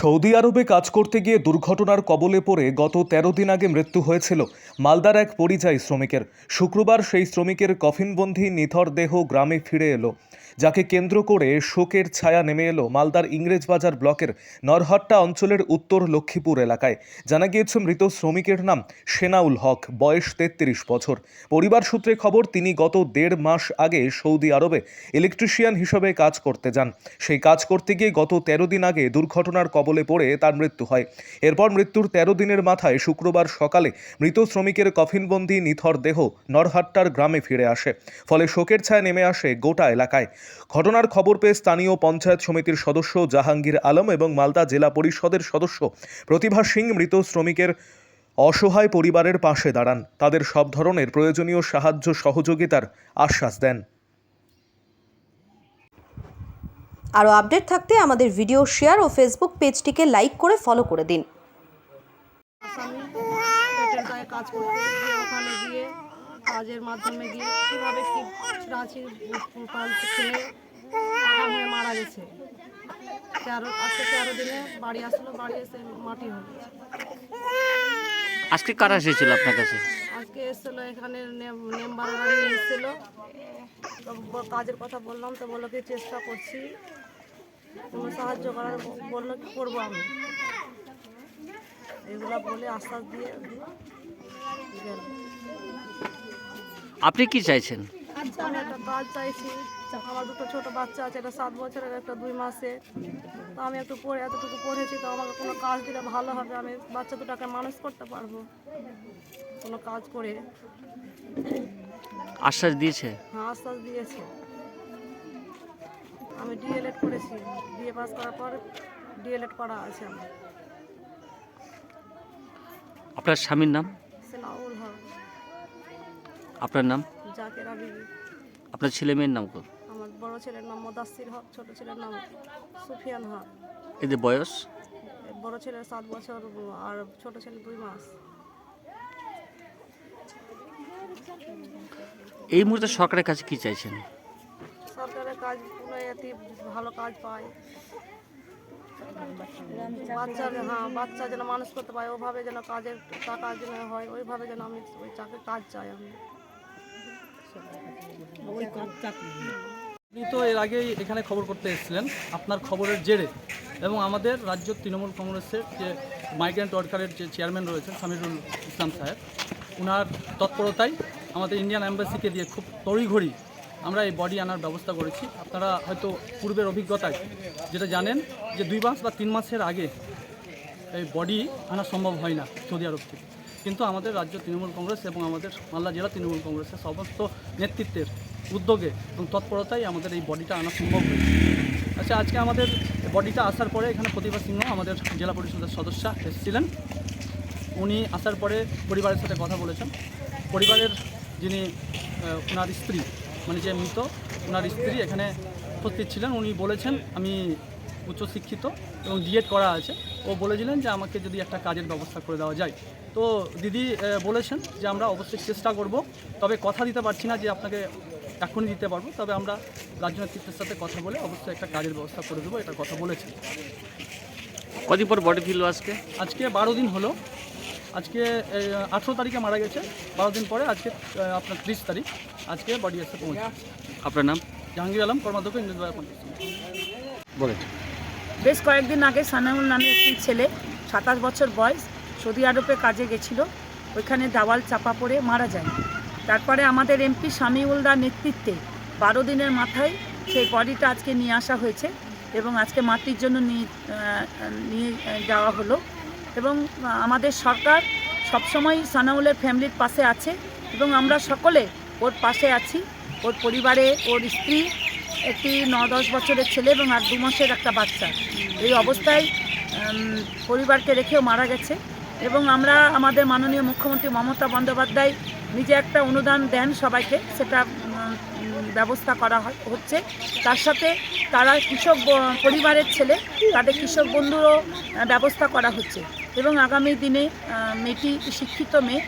Saudi আরবে কাজ করতে গিয়ে দুর্ঘটনার কবলে পড়ে গত ১৩ দিন আগে মৃত্যু হয়েছিল মালদার এক পরিযায়ী শ্রমিকের। শুক্রবার সেই শ্রমিকের কফিনবন্দি নিথর দেহ গ্রামে ফিরে এলো, যাকে কেন্দ্র করে শোকের ছায়া নেমে এলো মালদার ইংরেজবাজার ব্লকের নরহাট্টা অঞ্চলের উত্তর লক্ষ্মীপুর এলাকায়। জানা গিয়েছে মৃত শ্রমিকের নাম সেনাউল হক, বয়স ৩৩ বছর। পরিবার সূত্রে খবর, তিনি গত ১.৫ মাস আগে সৌদি আরবে ইলেকট্রিশিয়ান হিসেবে কাজ করতে যান। সেই কাজ করতে গিয়ে গত ১৩ দিন আগে দুর্ঘটনার কবলে পড়ে তার মৃত্যু হয়। এরপর মৃত্যুর ১৩ দিনের মাথায় শুক্রবার সকালে মৃত শ্রমিকের কফিনবন্দি নিথর দেহ নরহাট্টার গ্রামে ফিরে আসে। ফলে শোকের ছায়া নেমে আসে গোটা এলাকায়। ঘটনার খবর পেয়ে স্থানীয় পঞ্চায়েত সমিতির সদস্য জাহাঙ্গীর আলম এবং মালদা জেলা পরিষদের সদস্য প্রতিভা সিং মৃত শ্রমিকের অসহায় পরিবারের পাশে দাঁড়ান। তাদের সব ধরনের প্রয়োজনীয় সাহায্য সহযোগিতার আশ্বাস দেন। আরও আপডেট থাকতে আমাদের ভিডিও শেয়ার ও ফেসবুক পেজটিকে লাইক করে ফলো করে দিন। পেটের দায়ে কাজ করতে গিয়ে ওখানে গিয়ে কাজের মাধ্যমে গিয়ে কীভাবে কি রাঁচি খেয়ে আরাম হয়ে মারা গেছে। আজকে ১৩ দিনে বাড়ি আসলো, বাড়ি এসে মাটি হলো। আজকে কারা এসেছিল আপনার কাছে? আজকে এসেছিলো এখানে মেম্বার গাড়ি এসেছিলো, কাজের কথা বললাম তো বললো কি চেষ্টা করছি, কোনো সাহায্য করার বললো কি করবো আমি, এগুলো বলে আশ্বাস দিয়ে গেল। আপনি কি চাইছেন? আমি একটা কাজ চাইছি, আমার দুটো ছোট বাচ্চা আছে, একটা 7 বছরের, একটা 2 মাসের। তো আমি একটু এতটুকু পড়েছি, তো আমাকে কোনো কাজ দিলে ভালো হবে, আমি বাচ্চা দুটাকে মানুষ করতে পারবো কোনো কাজ করে। আশ্বাস দিয়েছে? হ্যাঁ, আশ্বাস দিয়েছে। আমি ডিএলএড করেছি, বিএ পাস করার পর ডিএলএড করা আছে আমার। আপনার স্বামীর নাম? সেনাউল হক। আপনার নাম? জাকেরা বিবি। আপনার ছেলে মেয়ের নাম কত? আমার বড় ছেলের নাম মোদাসির হক, ছোট ছেলের নাম সুফিয়ান হক। এদের বয়স? বড় ছেলের 7 বছর আর ছোট ছেলে 2 মাস। এই মুহূর্তে সরকারের কাছে কি চাইছেন? সরকারের কাজ কোনো এতে ভালো কাজ পায়, বাচ্চা যেন মানুষ করতে পারে, ওভাবে যেন কাজের টাকা যেন হয়, ওইভাবে যেন আমি ওই কাজ চাই আমি। আপনি তো এর আগেই এখানে খবর করতে এসেছিলেন আপনার খবরের জেরে, এবং আমাদের রাজ্য তৃণমূল কংগ্রেসের যে মাইগ্রেন্ট ওয়ার্কারের যে চেয়ারম্যান রয়েছেন সামিরুল ইসলাম সাহেব, ওনার তৎপরতায় আমাদের ইন্ডিয়ান অ্যাম্বাসিকে দিয়ে খুব তড়িঘড়ি আমরা এই বডি আনার ব্যবস্থা করেছি। আপনারা হয়তো পূর্বের অভিজ্ঞতায় যেটা জানেন যে 2 মাস বা 3 মাসের আগে এই বডি আনা সম্ভব হয় না সৌদি আরব থেকে, কিন্তু আমাদের রাজ্য তৃণমূল কংগ্রেস এবং আমাদের মালদা জেলা তৃণমূল কংগ্রেসের সমস্ত নেতৃত্বের উদ্যোগে এবং তৎপরতায় আমাদের এই বডিটা আনা সম্ভব হয়েছে। আচ্ছা, আজকে আমাদের বডিটা আসার পরে এখানে প্রতিভা সিংহ আমাদের জেলা পরিষদের সদস্য এসেছিলেন। উনি আসার পরে পরিবারের সাথে কথা বলেছেন। পরিবারের যিনি ওনার স্ত্রী, মানে যে মৃত, ওনার স্ত্রী এখানে উপস্থিত ছিলেন। উনি বলেছেন আমি উচ্চশিক্ষিত এবং ডিএড করা আছে। ও বলেছিলেন যে আমাকে যদি একটা কাজের ব্যবস্থা করে দেওয়া যায়। তো দিদি বলেছেন যে আমরা অবশ্যই চেষ্টা করব, তবে কথা দিতে পারছি না যে আপনাকে এখনই দিতে পারবো, তবে আমরা রাজ্য নেতৃত্বের সাথে কথা বলে অবশ্যই একটা কাজের ব্যবস্থা করে দেবো, এটা কথা বলেছেন। কদিন পর বডি ফিরল? আজকে 12 দিন হলো। আজকে 18 তারিখে মারা গেছে, 12 দিন পরে আজকে আপনার 30 তারিখ আজকে বডি এসে পৌঁছে। আপনার নাম? জাহাঙ্গীর আলম, কর্মাধ্যক্ষ ইংরেজবাজার পঞ্চায়েত। বলেন। বেশ কয়েকদিন আগে সানাউল নামে একটি ছেলে 27 বছর বয়স সৌদি আরবে কাজে গেছিল, ওইখানে দেওয়াল চাপা পড়ে মারা যায়। তারপরে আমাদের এমপি শামিউলদার নেতৃত্বে 12 দিনের মাথায় সেই বডিটা আজকে নিয়ে আসা হয়েছে এবং আজকে মাটির জন্য নিয়ে যাওয়া হলো। এবং আমাদের সরকার সবসময় সানাউলের ফ্যামিলির পাশে আছে এবং আমরা সকলে ওর পাশে আছি। ওর পরিবারে ওর স্ত্রী, একটি 9-10 বছরের ছেলে এবং 8-2 মাসের একটা বাচ্চা। এই অবস্থায় পরিবারকে রেখেও মারা গেছে এবং আমরা আমাদের মাননীয় মুখ্যমন্ত্রী মমতা বন্দ্যোপাধ্যায় নিজে একটা অনুদান দেন সবাইকে, সেটা ব্যবস্থা করা হচ্ছে। তার সাথে তারা কৃষক পরিবারের ছেলে, তাদের কৃষক বন্ধুরও ব্যবস্থা করা হচ্ছে এবং আগামী দিনে মেয়েটি শিক্ষিত মেয়ে,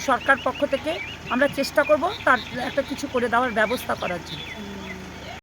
সরকার পক্ষ থেকে আমরা চেষ্টা করব তার একটা কিছু করে দেওয়ার ব্যবস্থা করার জন্য।